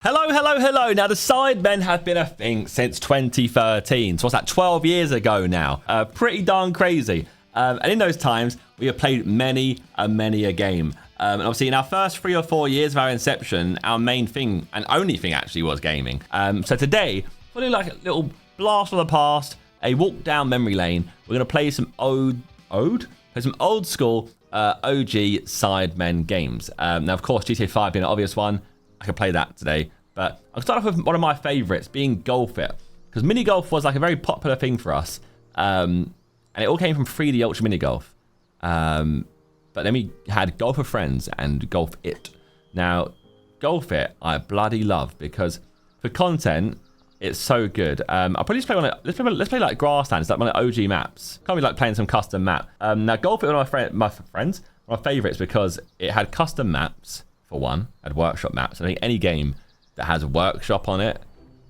Hello, hello, hello. Now, the Sidemen have been a thing since 2013. So what's that, 12 years ago now? Pretty darn crazy. And in those times, we have played many a game. And obviously, in our first 3 or 4 years of our inception, our main thing, and only thing actually, was gaming. So today, following like a little blast from the past, a walk down memory lane, we're going to play some old school OG Sidemen games. Now, of course, GTA 5 being an obvious one. I could play that today, but I'll start off with one of my favorites, being Golf It, because mini golf was like a very popular thing for us, and it all came from 3D Ultra Mini Golf. But then we had Golf with Friends and Golf It. Now, Golf It I bloody love because for content it's so good. I'll probably just play one. Let's play like Grasslands, like one of the OG maps. Can't be like playing some custom map. Now, Golf It was one of my favorites because it had custom maps. For one, had workshop maps. I think any game that has a workshop on it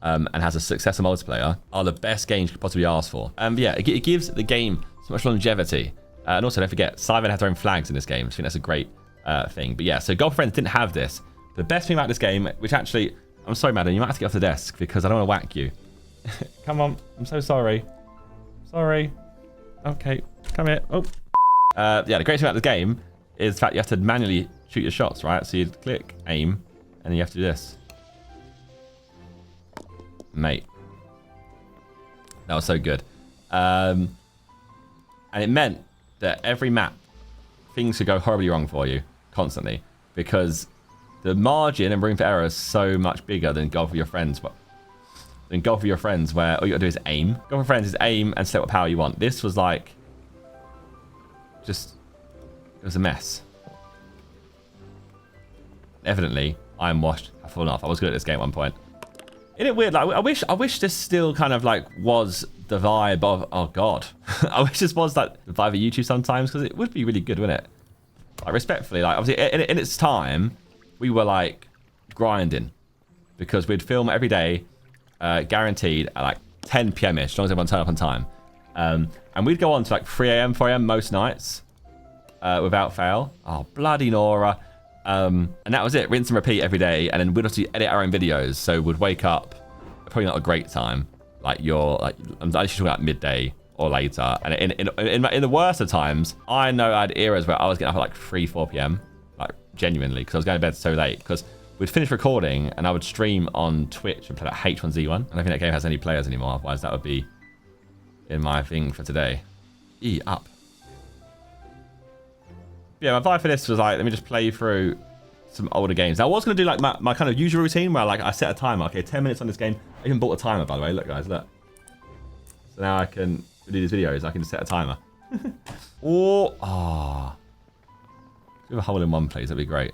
and has a successful multiplayer are the best games you could possibly ask for. Yeah, it gives the game so much longevity. And also, don't forget, Sidemen have their own flags in this game. So I think that's a great thing. But yeah, so Golf Friends didn't have this. The best thing about this game, which actually, I'm sorry, madam, you might have to get off the desk because I don't want to whack you. Come on, I'm so sorry. Sorry. Okay, come here. Oh. Yeah, the great thing about the game is the fact you have to manually shoot your shots, right? So you'd click aim, and then you have to do this. Mate. That was so good. And it meant that every map, things could go horribly wrong for you, constantly. Because the margin and room for error is so much bigger than Golf with Your Friends. Than Golf with Your Friends, where all you gotta do is aim. Golf with Friends is aim and select what power you want. This was like, just, it was a mess. Evidently, I'm washed. I've fallen off. I was good at this game at one point. Isn't it weird? Like, I wish this still kind of like was the vibe of, oh god. I wish this was like the vibe of YouTube sometimes, because it would be really good, wouldn't it? Like, respectfully, like obviously in its time, we were like grinding because we'd film every day, guaranteed at like 10 PM-ish, as long as everyone turned up on time. And we'd go on to like 3 AM, 4 AM most nights without fail. Oh, bloody Nora. And that was it, rinse and repeat every day, and then we'd also edit our own videos, so we'd wake up probably not a great time, like I'm actually talking about midday or later, and in the worst of times, I know I had eras where I was getting up at like 3-4 PM, like genuinely, because I was going to bed so late, because we'd finish recording and I would stream on Twitch and play like H1Z1. I don't think that game has any players anymore, otherwise that would be in my thing for today. Up. Yeah, my vibe for this was like, let me just play through some older games. Now, I was going to do like my kind of usual routine where like I set a timer. Okay, 10 minutes on this game. I even bought a timer, by the way. Look, guys, look. So now I can do these videos. I can just set a timer. Do a hole in one, please. That'd be great.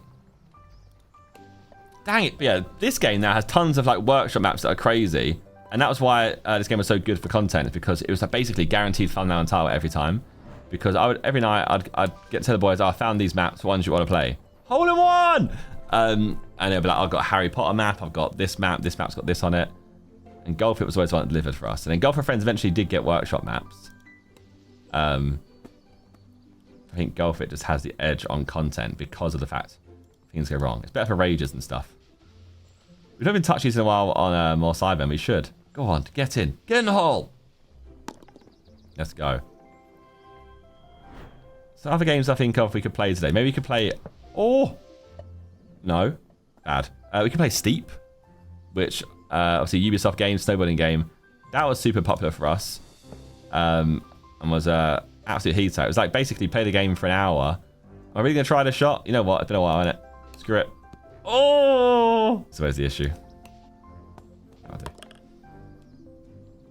Dang it. But yeah, this game now has tons of like workshop maps that are crazy. And that was why this game was so good for content, because it was like, basically guaranteed thumbnail and title every time. Because every night I'd get to tell the boys, oh, I found these maps, ones you want to play. Hole in one! And they'll be like, I've got a Harry Potter map, I've got this map's got this on it. And Golf It was always one that delivered for us. And then Golf with Friends eventually did get workshop maps. I think Golf It just has the edge on content because of the fact things go wrong. It's better for rages and stuff. We've not been touched these in a while on more Sidemen. We should. Go on, get in. Get in the hole! Let's go. So other games I think of we could play today. Maybe we could play... Oh! No. Bad. We could play Steep, which obviously Ubisoft game, snowboarding game. That was super popular for us. And was absolute heater. It was like basically play the game for an hour. Am I really going to try this shot? You know what? It's been a while, hasn't it? Screw it. Oh! So where's the issue?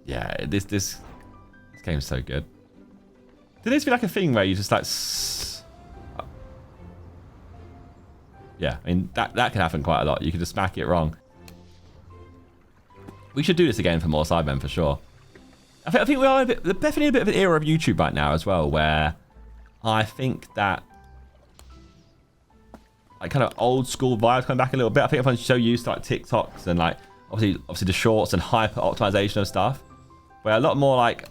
Yeah, this game's so good. Did this be like a thing where you just like... Yeah, I mean, that can happen quite a lot. You can just smack it wrong. We should do this again for more Sidemen for sure. I think we are definitely a bit of an era of YouTube right now as well, where I think that like kind of old school vibes coming back a little bit. I think everyone's so used to like TikToks and like obviously the shorts and hyper optimization of stuff, where a lot more like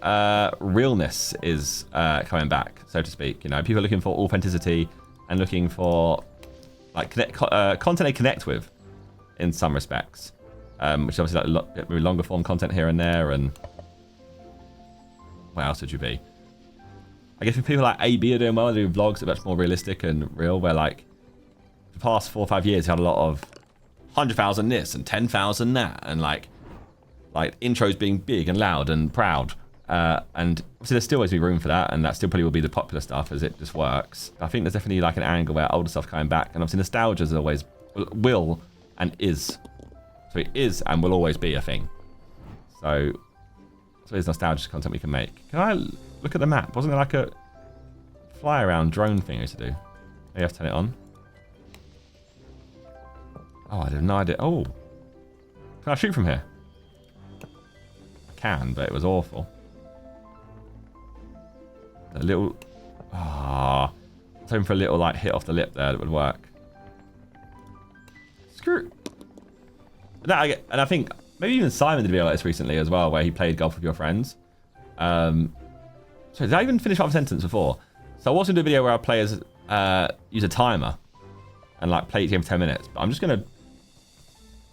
realness is coming back, so to speak. You know, people are looking for authenticity and looking for like content they connect with. in some respects. Which is obviously like maybe longer form content here and there. And what else would you be? I guess if people like AB are doing well, they're doing vlogs that are much more realistic and real, where like the past 4 or 5 years, you had a lot of 100,000 this and 10,000 that, and like intros being big and loud and proud. And obviously there's still always be room for that, and that still probably will be the popular stuff as it just works. I think there's definitely like an angle where older stuff coming back, and obviously nostalgia is always will and is. So it is and will always be a thing. So there's nostalgic content we can make. Can I look at the map? Wasn't there like a fly around drone thing I used to do? Maybe I have to turn it on. Oh, I have no idea. Oh, can I shoot from here? I can, but it was awful. A little... Ah, I was hoping for a little like hit off the lip there that would work. Screw. And I think maybe even Simon did a video like this recently as well, where he played golf with your friends. So did I even finish off a sentence before? So I was going to do a video where our players use a timer and like play each game for 10 minutes. But I'm just going to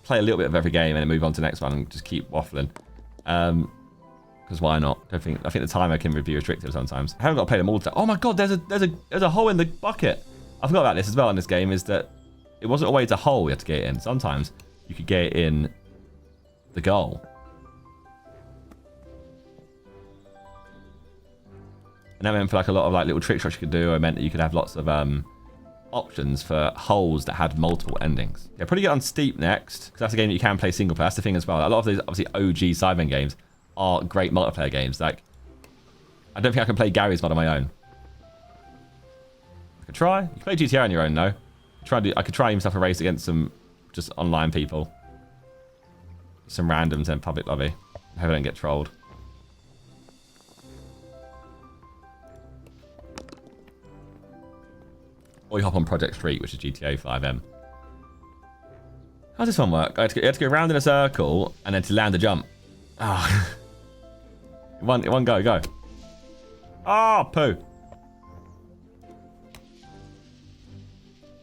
play a little bit of every game and then move on to the next one and just keep waffling. Because why not? I think the timer can be restrictive sometimes. I haven't got to play them all the time. Oh my god, there's a hole in the bucket. I forgot about this as well in this game, is that it wasn't always a hole you had to get it in. Sometimes you could get it in the goal. And that meant for like a lot of like little trick shots you could do. It meant that you could have lots of options for holes that had multiple endings. Yeah, probably get on Steep next, because that's a game that you can play single player. That's the thing as well. A lot of these obviously OG Sidemen games are great multiplayer games. Like, I don't think I can play Gary's mod on my own. I could try. You can play GTA on your own though. I could try even stuff a race against some just online people. Some randoms in public lobby. I hope I don't get trolled. Or you hop on Project Street, which is GTA 5M. How does this one work? You have to go around in a circle and then to land a jump. Ah. One go. Ah, poo.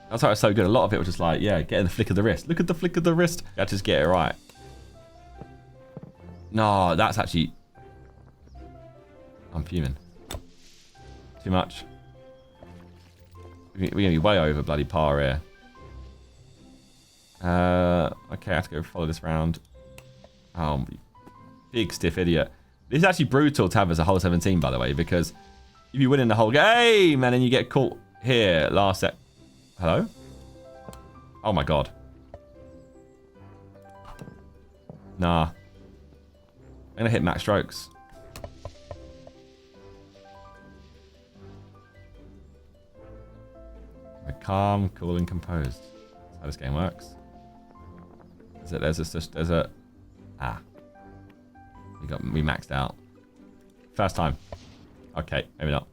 That's why it was so good. A lot of it was just like, yeah, get in the flick of the wrist. Look at the flick of the wrist. You have to just get it right. No, that's actually... I'm fuming. Too much. We're going to be way over bloody par here. Okay, I have to go follow this round. Oh, big stiff idiot. This is actually brutal to have as a whole 17, by the way, because if you win in the whole game and then you get caught here last set. Hello? Oh my god. Nah. I'm going to hit max strokes. We're calm, cool, and composed. That's how this game works. There's a... Ah. We maxed out. First time. Okay, maybe not.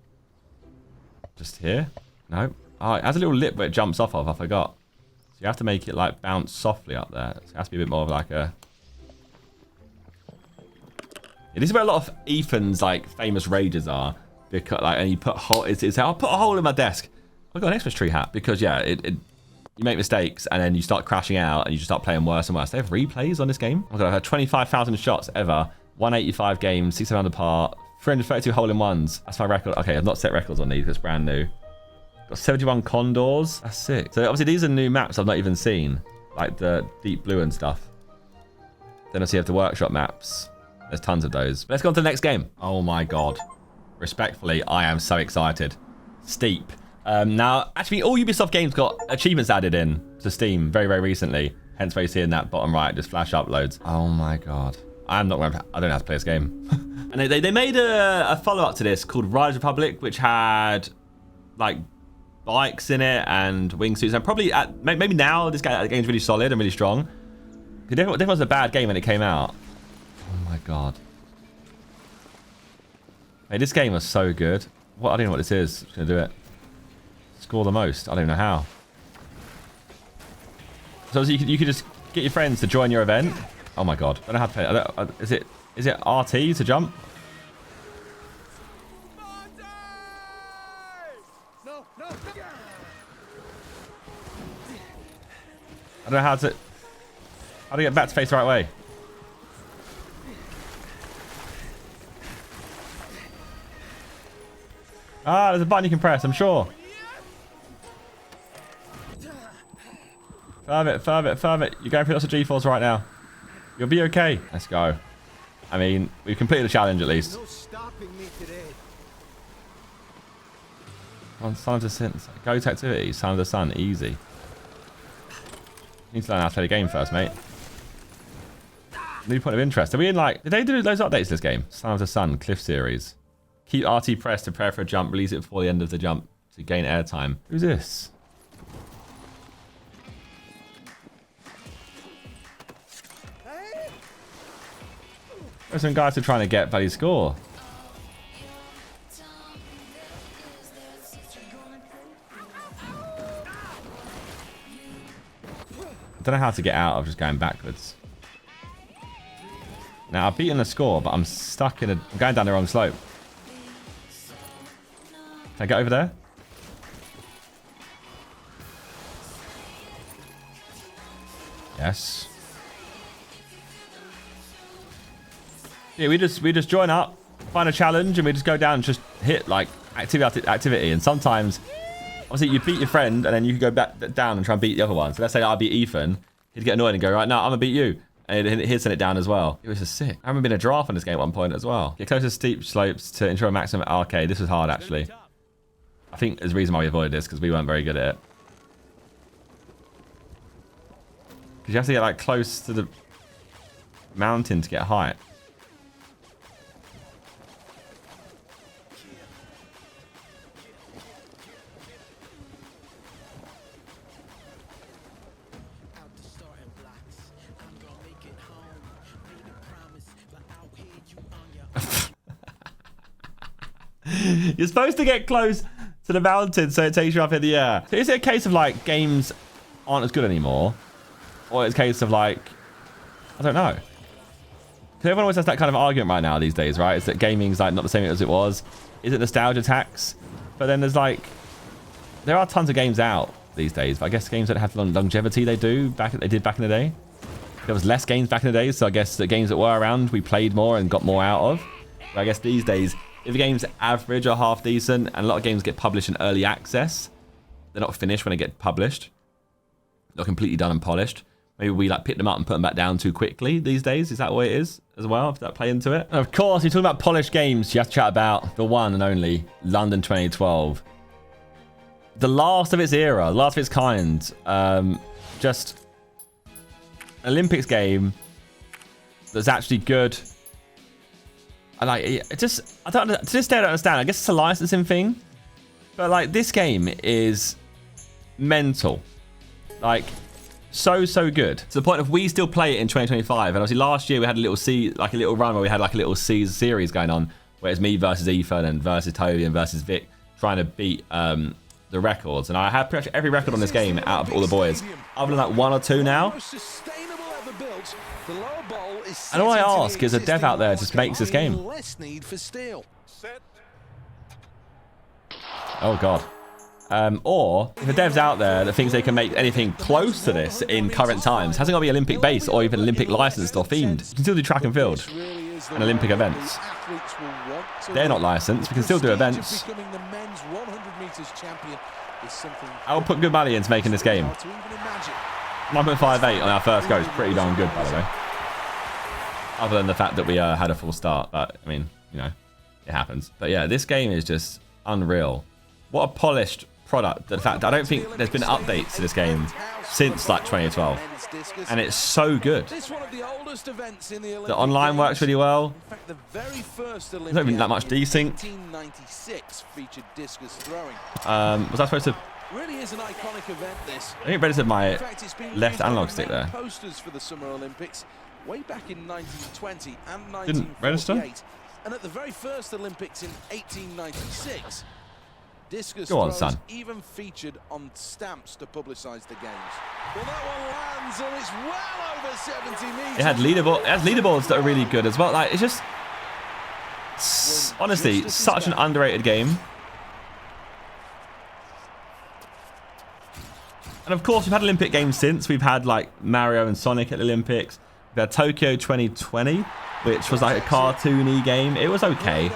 Just here? No. Oh, it has a little lip where it jumps off of. I forgot. So you have to make it like bounce softly up there. So it has to be a bit more of like a... It is where a lot of Ethan's like famous rages are. Because like, and you put a hole... I'll put a hole in my desk. I've got an Xmas tree hat because yeah, you make mistakes and then you start crashing out and you just start playing worse and worse. They have replays on this game. Oh god, I've had 25,000 shots ever. 185 games, 600 par, 332 hole-in-ones. That's my record. Okay, I've not set records on these because it's brand new. Got 71 condors. That's sick. So obviously these are new maps I've not even seen. Like the deep blue and stuff. Then obviously you have the workshop maps. There's tons of those. Let's go on to the next game. Oh my god. Respectfully, I am so excited. Steep. Now, actually, all Ubisoft games got achievements added in to Steam very, very recently. Hence why you see in that bottom right, just flash uploads. Oh my god. I don't know how to play this game. And they made a follow-up to this called Riders Republic, which had like bikes in it and wingsuits. And probably maybe now this game's really solid and really strong. It definitely was a bad game when it came out. Oh my god. Hey, this game was so good. I don't know what this is. I'm just gonna do it. Score the most. I don't even know how. So you could just get your friends to join your event. Oh my god. I don't know how to play. Is it RT to jump? I don't know how to... How do I get back to face the right way? Ah, there's a button you can press, I'm sure. Firm it, firm it, firm it. You're going through lots of G-force right now. You'll be okay. Let's go. I mean, we've completed the challenge at least. No stopping me today. On Son of the Sun. Go to activity. Son of the Sun. Easy. You need to learn how to play the game first, mate. New point of interest. Are we in like... Did they do those updates to this game? Son of the Sun. Cliff series. Keep RT pressed to prepare for a jump. Release it before the end of the jump to gain airtime. Who's this? There's some guys who are trying to get value score. I don't know how to get out of just going backwards. Now I've beaten the score, but I'm stuck in a... I'm going down the wrong slope. Can I get over there? Yes. Yeah, we just join up, find a challenge, and we just go down and just hit like activity. And sometimes, obviously, you beat your friend, and then you can go back down and try and beat the other one. So let's say I beat Ethan, he'd get annoyed and go, right, no, I'm gonna beat you, and he'd send it down as well. It was just sick. I remember being a draft on this game at one point as well. Get close to steep slopes to ensure a maximum arcade. This was hard actually. I think there's a reason why we avoided this because we weren't very good at it. Because you have to get like close to the mountain to get height. You're supposed to get close to the mountain so it takes you up in the air. So is it a case of like games aren't as good anymore? Or it's a case of like, I don't know. Because everyone always has that kind of argument right now these days, right? It's that gaming's like not the same as it was. Is it nostalgia tax? But then there's like, there are tons of games out these days, but I guess games don't have the longevity they did back in the day. There was less games back in the day, so I guess the games that were around we played more and got more out of. But I guess these days, if the game's average or half decent, and a lot of games get published in early access, they're not finished when they get published. They're completely done and polished. Maybe we like pick them up and put them back down too quickly these days. Is that what it is as well? Does that play into it? And of course, you're talking about polished games. You have to chat about the one and only London 2012. The last of its era, the last of its kind. Just an Olympics game that's actually good. I like it. I don't. To this day, I don't understand. I guess it's a licensing thing, but like this game is mental, like so good to the point of we still play it in 2025. And obviously last year we had a little run where we had like a little series going on, where it's me versus Ethan and versus Toby and versus Vic trying to beat the records. And I have pretty much every record on this game out of all the boys, other than like one or two now. And all I ask is a dev out there just makes this game. Oh god. Or if a dev's out there that thinks they can make anything close to this in current times, hasn't got to be Olympic based or even Olympic licensed or themed. You can still do track and field and Olympic events. They're not licensed. We can still do events. I'll put good money into making this game. 9.58 on our first go is pretty darn good, by the way. Other than the fact that we had a full start. But, I mean, you know, it happens. But yeah, this game is just unreal. What a polished product. The fact I don't think there's been updates to this game since like 2012. And it's so good. The online works really well. There's not even that much desync. Was I supposed to... Really is an iconic event, this. I think I registered my left analog stick there. Posters for the Summer Olympics way back in 1920 and 1948. Didn't register? And at the very first Olympics in 1896, discus Go on, throws son. even featured on stamps to publicise the games. Well, that one lands and it's well over 70 metres. It had leaderboards that are really good as well. Like, it's just... honestly, such an underrated game. And of course, we've had Olympic Games since. We've had like Mario and Sonic at the Olympics. We had Tokyo 2020, which was like a cartoony game. It was okay.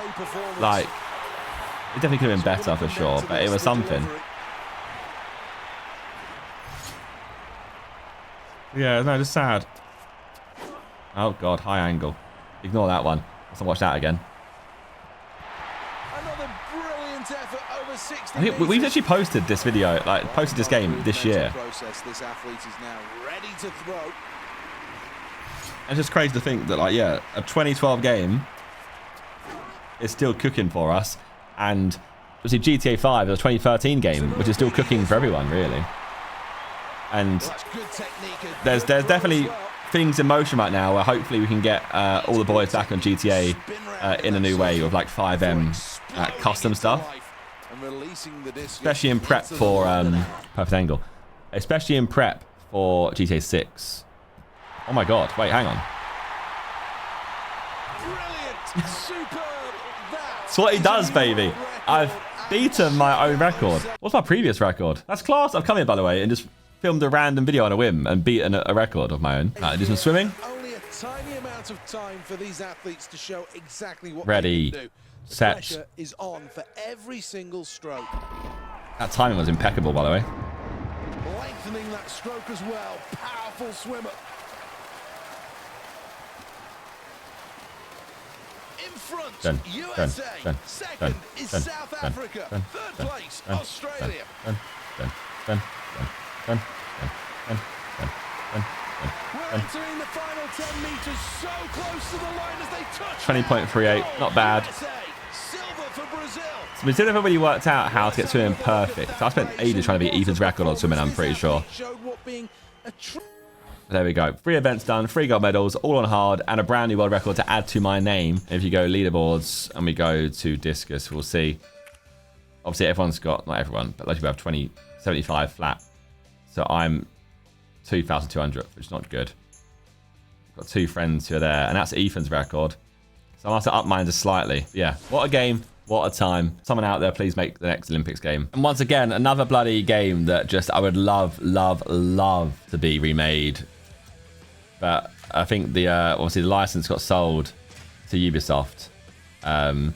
Like, it definitely could have been better for sure, but it was something. Yeah, no, just sad. Oh god, high angle. Ignore that one. Let's not watch that again. Another brilliant effort over 60 I think we've actually posted this video, like posted this game this year. This athlete is now ready to throw. It's just crazy to think that, like, yeah, a 2012 game is still cooking for us, and obviously GTA 5 is a 2013 game, which is still cooking for everyone, really. And there's definitely things in motion right now where hopefully we can get all the boys back on GTA in a new way with like 5M custom stuff, especially in prep for perfect angle, especially in prep for GTA 6. Oh my god, wait, hang on. That's what he does, baby. I've beaten my own record. What's my previous record? That's class. I've come here, by the way, and just filmed a random video on a whim and beaten a record of my own. Do some swimming. Only a tiny amount of time for these athletes to show exactly what ready, they can do. set. The pressure is on for every single stroke. That timing was impeccable, by the way. Lengthening that stroke as well. Powerful swimmer. In front, USA. Second is South Africa. Third place, Australia. We're entering the final 10 meters, so close to the line as they touch. 20.38, not bad. Silver for Brazil. So we still haven't really worked out how to get swimming perfect. So I spent ages trying to beat Ethan's record on swimming, I'm pretty sure. There we go. 3 events done, 3 gold medals, all on hard, and a brand new world record to add to my name. If you go leaderboards and we go to discus, we'll see. Obviously, everyone's got, not everyone, but like we have 2075 flat. So I'm 2,200, which is not good. Got 2 friends who are there, and that's Ethan's record. So I must have up mine just slightly. Yeah, what a game. What a time. Someone out there, please make the next Olympics game. And once again, another bloody game that just I would love, love, love to be remade. But I think the obviously the license got sold to Ubisoft. And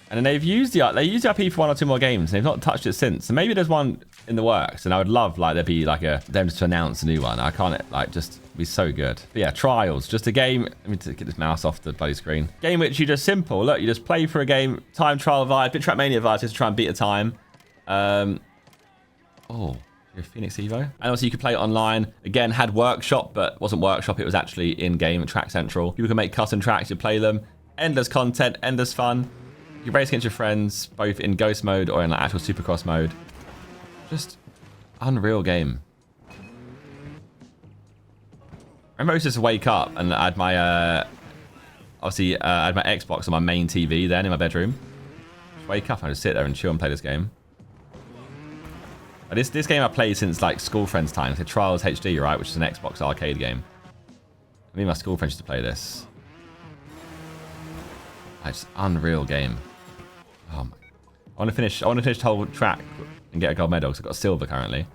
then they've used the IP for 1 or 2 more games, and they've not touched it since. So maybe there's one in the works, and I would love like there be like them just to announce a new one. I can't like just be so good. But yeah, Trials, just a game. Let me get this mouse off the bloody screen. Game which you just simple. Look, you just play for a game, time trial vibe, bit Trackmania vibes, just to try and beat a time. Oh, you're a Phoenix Evo. And also you could play it online. Again, had workshop, but wasn't workshop. It was actually in game Track Central. People can make custom tracks. You play them. Endless content, endless fun. You race against your friends, both in ghost mode or in like actual supercross mode. Just unreal game. I remember I used to just wake up and I had my obviously I had my Xbox on my main TV then in my bedroom. Just wake up and I just sit there and chill and play this game. This game I played since like school friends' time. So Trials HD, right, which is an Xbox arcade game. Me and my school friends used to play this. It's unreal game. Oh my. I want to finish the whole track and get a gold medal because I've got a silver currently.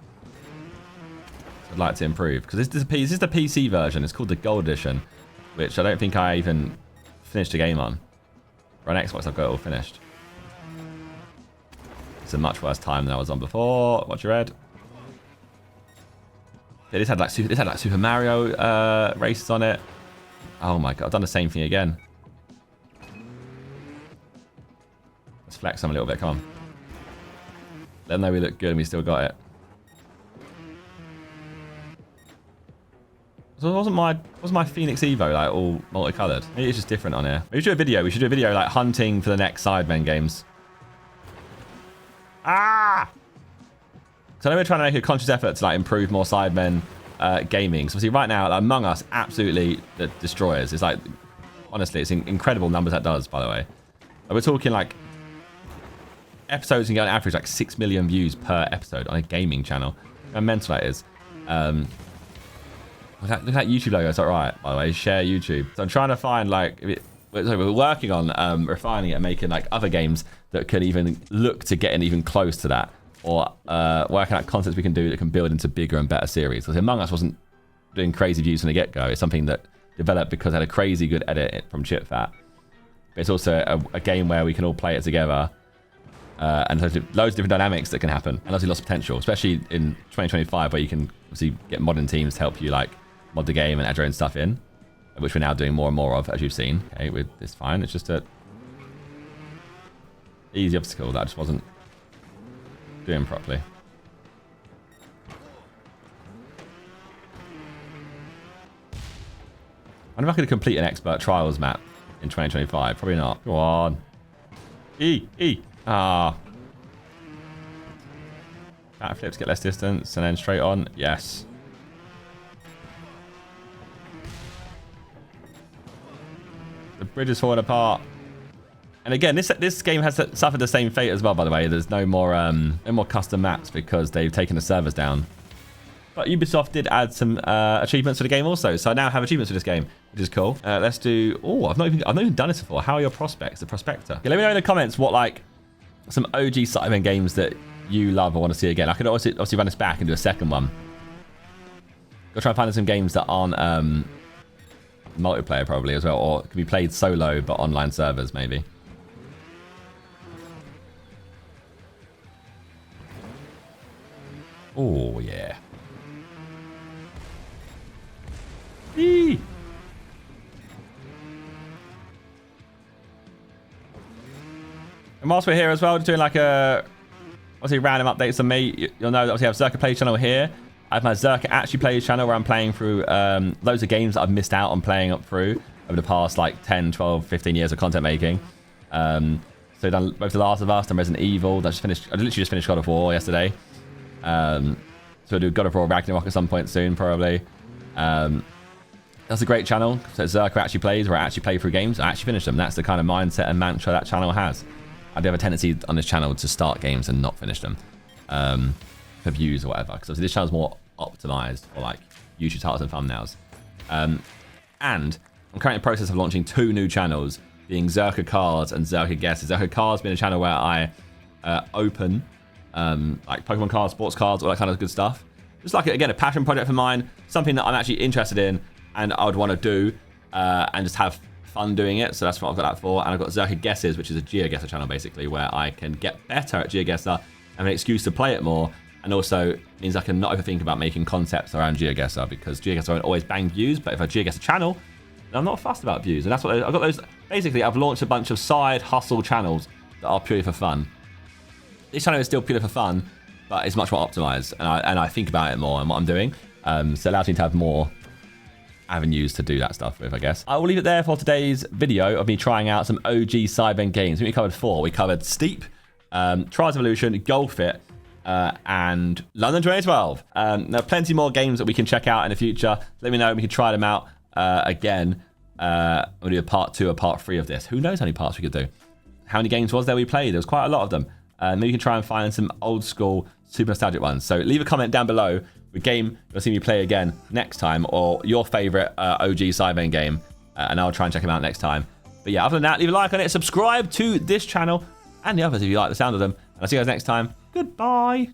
So I'd like to improve because this is the PC version. It's called the Gold Edition, which I don't think I even finished a game on. For an Xbox, I've got it all finished. It's a much worse time than I was on before. Watch your head. Yeah, this had like Super Mario races on it. Oh my god, I've done the same thing again. Let's flex them a little bit, come on. Let them know we look good and we still got it. So wasn't my Phoenix Evo like all multicolored? Maybe it's just different on here. Maybe we should do a video. We should do a video like hunting for the next Sidemen games. Ah! So I know we're trying to make a conscious effort to like improve more Sidemen gaming. So obviously right now, like, Among Us absolutely destroys. It's like, honestly, it's incredible numbers that does, by the way. We're talking like episodes can get on average like 6 million views per episode on a gaming channel. How mental that is. Look at that YouTube logo. It's not right, by the way. Share YouTube. So I'm trying to find like, we're working on refining it and making like other games that could even look to getting even close to that. or working out concepts we can do that can build into bigger and better series. Because Among Us wasn't doing crazy views from the get-go. It's something that developed because it had a crazy good edit from ChipFat. But it's also a game where we can all play it together. And there's loads of different dynamics that can happen. And lots of potential, especially in 2025, where you can obviously get modding teams to help you like mod the game and add your own stuff in, which we're now doing more and more of, as you've seen. Okay, it's fine. It's just a easy obstacle that I just wasn't doing properly. I wonder if I could complete an expert trials map in 2025. Probably not. Go on. Ah. Back flips get less distance and then straight on. Yes. The bridge is falling apart. And again, this game has suffered the same fate as well, by the way. There's no more custom maps because they've taken the servers down. But Ubisoft did add some achievements for the game also. So I now have achievements for this game, which is cool. Let's do... Oh, I've not even done this before. How are your prospects? The Prospector. Okay, let me know in the comments what, like, some OG Sidemen games that you love or want to see again. I could obviously run this back and do a second one. Go try and find some games that aren't multiplayer probably as well, or can be played solo but online servers maybe. Oh yeah. Eee. And whilst we're here as well, doing like a obviously random updates on me, you'll know that obviously I have ZerkaaPlays channel here. I have my ZerkaaHD channel where I'm playing through loads of games that I've missed out on playing up through over the past like 10, 12, 15 years of content making. So I've done both The Last of Us and Resident Evil. I literally just finished God of War yesterday. So I'll do God of War Ragnarok at some point soon, probably. That's a great channel. So ZerkaaPlays, where I actually play through games. I actually finish them. That's the kind of mindset and mantra that channel has. I do have a tendency on this channel to start games and not finish them for views or whatever. Because this channel's more optimized for like YouTube titles and thumbnails. And I'm currently in the process of launching 2 new channels, being Zerkaa Cards and Zerkaa Guesses. Zerkaa Cards being a channel where I open like Pokemon cards, sports cards, all that kind of good stuff. Just like, again, a passion project for mine, something that I'm actually interested in and I would want to do and just have fun doing it. So that's what I've got that for. And I've got Zerkaa Guesses, which is a GeoGuessr channel basically, where I can get better at GeoGuessr and an excuse to play it more. And also means I can not overthink about making concepts around GeoGuessr, because GeoGuessr won't always bang views, but if I GeoGuessr channel, then I'm not fussed about views. And that's what I've got those. Basically, I've launched a bunch of side hustle channels that are purely for fun. This channel is still purely for fun, but it's much more optimized, and I think about it more and what I'm doing. So it allows me to have more avenues to do that stuff with, I guess. I will leave it there for today's video of me trying out some OG Sidemen games. We covered 4. We covered Steep, Trials Evolution, Gold Fit, and London 2012. There are plenty more games that we can check out in the future. Let me know. We can try them out again. We'll do a part 2 or part 3 of this. Who knows how many parts we could do? How many games was there we played? There was quite a lot of them. Maybe you can try and find some old school, super nostalgic ones. So leave a comment down below with a game you'll see me play again next time, or your favorite OG Sidemen game, and I'll try and check them out next time. But yeah, other than that, leave a like on it, subscribe to this channel and the others if you like the sound of them. And I'll see you guys next time. Goodbye.